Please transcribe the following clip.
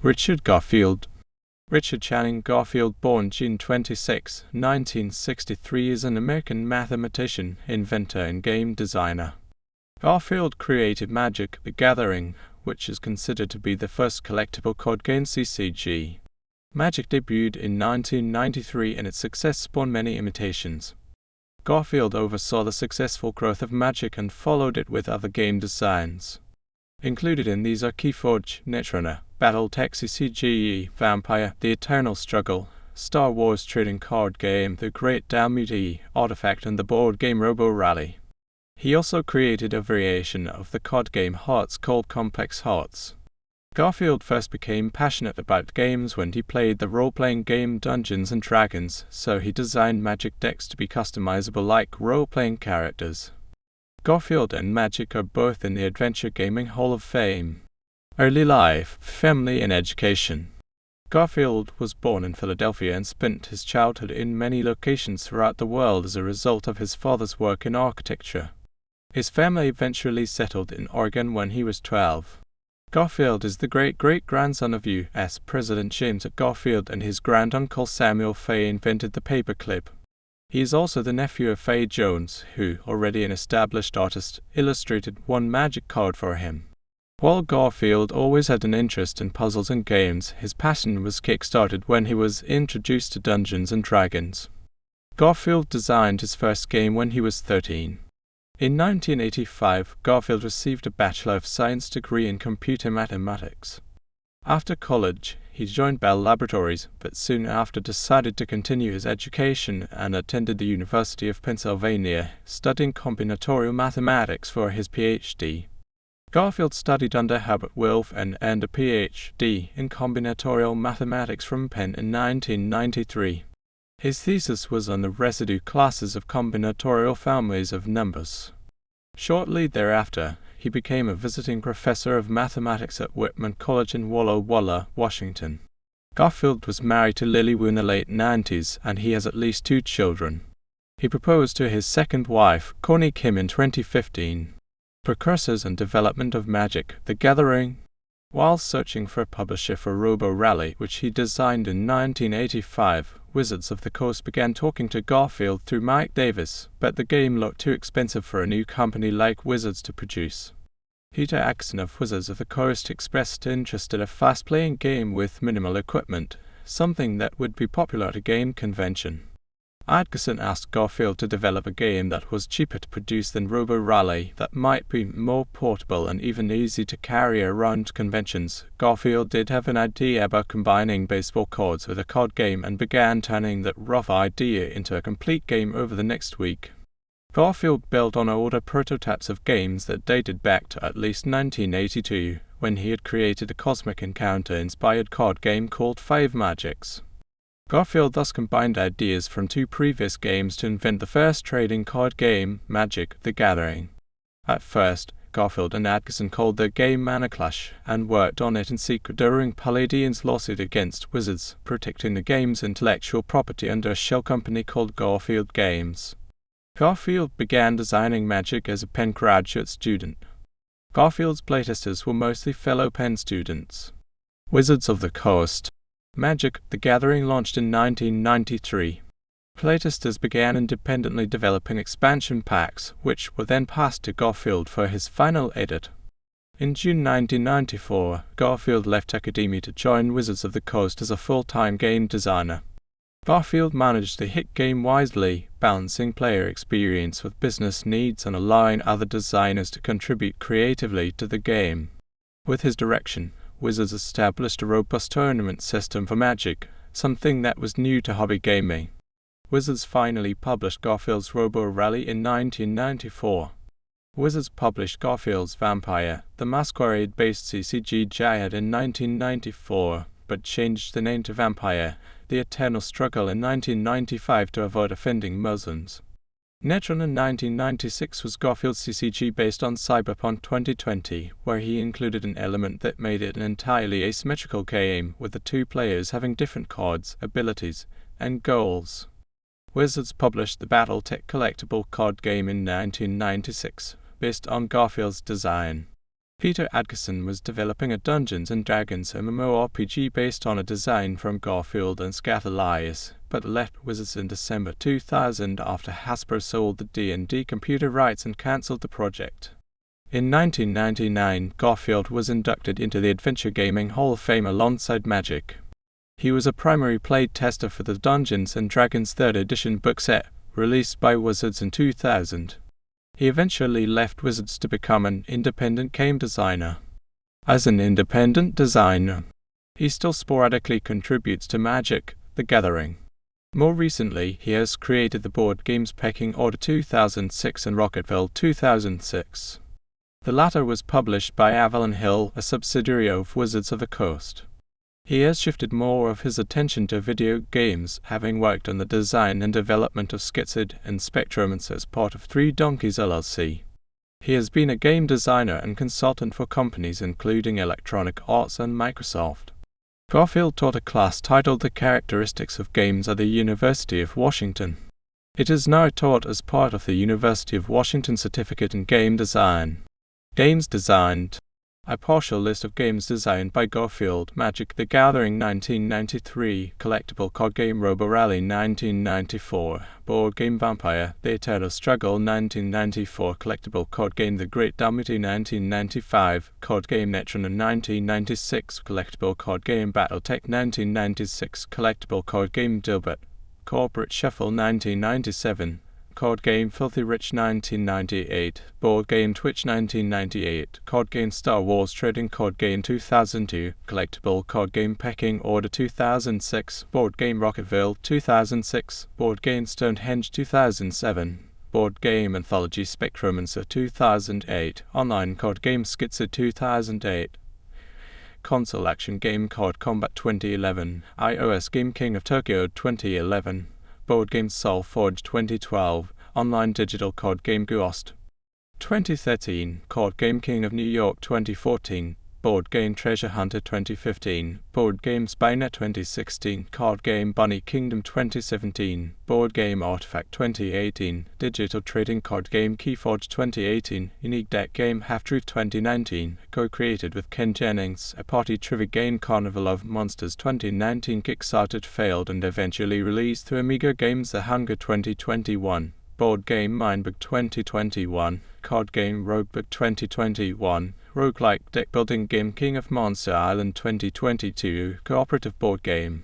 Richard Garfield. Richard Channing Garfield, born June 26, 1963, is an American mathematician, inventor, and game designer. Garfield created Magic: The Gathering, which is considered to be the first collectible card game CCG. Magic debuted in 1993 and its success spawned many imitations. Garfield oversaw the successful growth of Magic and followed it with other game designs. Included in these are Keyforge, Netrunner, BattleTech CCG, Vampire, The Eternal Struggle, Star Wars trading card game, The Great Dalmuti, Artifact, and the board game RoboRally. He also created a variation of the card game Hearts called Complex Hearts. Garfield first became passionate about games when he played the role-playing game Dungeons & Dragons, so he designed Magic decks to be customizable like role-playing characters. Garfield and Magic are both in the Adventure Gaming Hall of Fame. Early life, family, and education. Garfield was born in Philadelphia and spent his childhood in many locations throughout the world as a result of his father's work in architecture. His family eventually settled in Oregon when he was 12. Garfield is the great-great-grandson of U.S. President James Garfield, and his granduncle Samuel Fay invented the paperclip. He is also the nephew of Fay Jones, who, already an established artist, illustrated one Magic card for him. While Garfield always had an interest in puzzles and games, his passion was kick-started when he was introduced to Dungeons & Dragons. Garfield designed his first game when he was 13. In 1985, Garfield received a Bachelor of Science degree in computer mathematics. After college, he joined Bell Laboratories, but soon after decided to continue his education and attended the University of Pennsylvania, studying combinatorial mathematics for his Ph.D. Garfield studied under Herbert Wilf and earned a Ph.D. in combinatorial mathematics from Penn in 1993. His thesis was on the residue classes of combinatorial families of numbers. Shortly thereafter, he became a visiting professor of mathematics at Whitman College in Walla Walla, Washington. Garfield was married to Lily Wu in the late 90s, and he has at least 2 children. He proposed to his second wife, Connie Kim, in 2015. Precursors and development of Magic: The Gathering. While searching for a publisher for RoboRally, which he designed in 1985, Wizards of the Coast began talking to Garfield through Mike Davis, but the game looked too expensive for a new company like Wizards to produce. Peter Atkinson of Wizards of the Coast expressed interest in a fast-playing game with minimal equipment, something that would be popular at a game convention. Atkinson asked Garfield to develop a game that was cheaper to produce than RoboRally, that might be more portable and even easy to carry around conventions. Garfield did have an idea about combining baseball cards with a card game and began turning that rough idea into a complete game over the next week. Garfield built on older prototypes of games that dated back to at least 1982, when he had created a Cosmic Encounter-inspired card game called 5 Magics. Garfield thus combined ideas from 2 previous games to invent the first trading card game, Magic: The Gathering. At first, Garfield and Atkinson called their game Mana Clash and worked on it in secret during Palladian's lawsuit against Wizards, protecting the game's intellectual property under a shell company called Garfield Games. Garfield began designing Magic as a Penn graduate student. Garfield's playtesters were mostly fellow Penn students. Wizards of the Coast. Magic: The Gathering launched in 1993. Playtesters began independently developing expansion packs, which were then passed to Garfield for his final edit. In June 1994, Garfield left academia to join Wizards of the Coast as a full-time game designer. Garfield managed the hit game wisely, balancing player experience with business needs and allowing other designers to contribute creatively to the game. With his direction, Wizards established a robust tournament system for Magic, something that was new to hobby gaming. Wizards finally published Garfield's RoboRally in 1994. Wizards published Garfield's Vampire, the Masquerade-based CCG Jihad in 1994, but changed the name to Vampire: The Eternal Struggle in 1995 to avoid offending Muslims. Netrunner in 1996 was Garfield's CCG based on Cyberpunk 2020, where he included an element that made it an entirely asymmetrical game, with the 2 players having different cards, abilities, and goals. Wizards published the BattleTech collectible card game in 1996, based on Garfield's design. Peter Adkison was developing a Dungeons & Dragons MMORPG based on a design from Garfield and Magic, but left Wizards in December 2000 after Hasbro sold the D&D computer rights and cancelled the project. In 1999, Garfield was inducted into the Adventure Gaming Hall of Fame alongside Magic. He was a primary played tester for the Dungeons & Dragons 3rd edition book set, released by Wizards in 2000. He eventually left Wizards to become an independent game designer. As an independent designer, he still sporadically contributes to Magic: The Gathering. More recently, he has created the board games Pecking Order 2006 and Rocketville 2006. The latter was published by Avalon Hill, a subsidiary of Wizards of the Coast. He has shifted more of his attention to video games, having worked on the design and development of Schizoid and Spectromance as part of Three Donkeys LLC. He has been a game designer and consultant for companies including Electronic Arts and Microsoft. Garfield taught a class titled The Characteristics of Games at the University of Washington. It is now taught as part of the University of Washington Certificate in Game Design. Games designed. A partial list of games designed by Garfield: Magic: The Gathering 1993, collectible card game RoboRally 1994, board game Vampire: The Eternal Struggle 1994, collectible card game The Great Dalmuti 1995, card game Netrunner 1996, collectible card game BattleTech 1996, collectible card game Dilbert, Corporate Shuffle 1997, card game Filthy Rich 1998, board game Twitch 1998, card game Star Wars Trading Card Game 2002, collectible card game Pecking Order 2006, board game Rocketville 2006, board game Stonehenge 2007, board game Anthology Spectromancer 2008, online card game Schizoid 2008, console action game Card Combat 2011, iOS game King of Tokyo 2011, board game Soul Forge 2012, online digital card game Ghost 2013, card game King of New York 2014, board game Treasure Hunter 2015, board game Spynet 2016, card game Bunny Kingdom 2017, board game Artifact 2018, digital trading card game Keyforge 2018, unique deck game Half-Truth 2019, co-created with Ken Jennings, a party trivia game Carnival of Monsters 2019, kickstarted, failed, and eventually released through Amiga Games The Hunger 2021, board game Mindbug 2021, card game Roguebook 2021, roguelike deck building game King of Monster Island 2022, cooperative board game.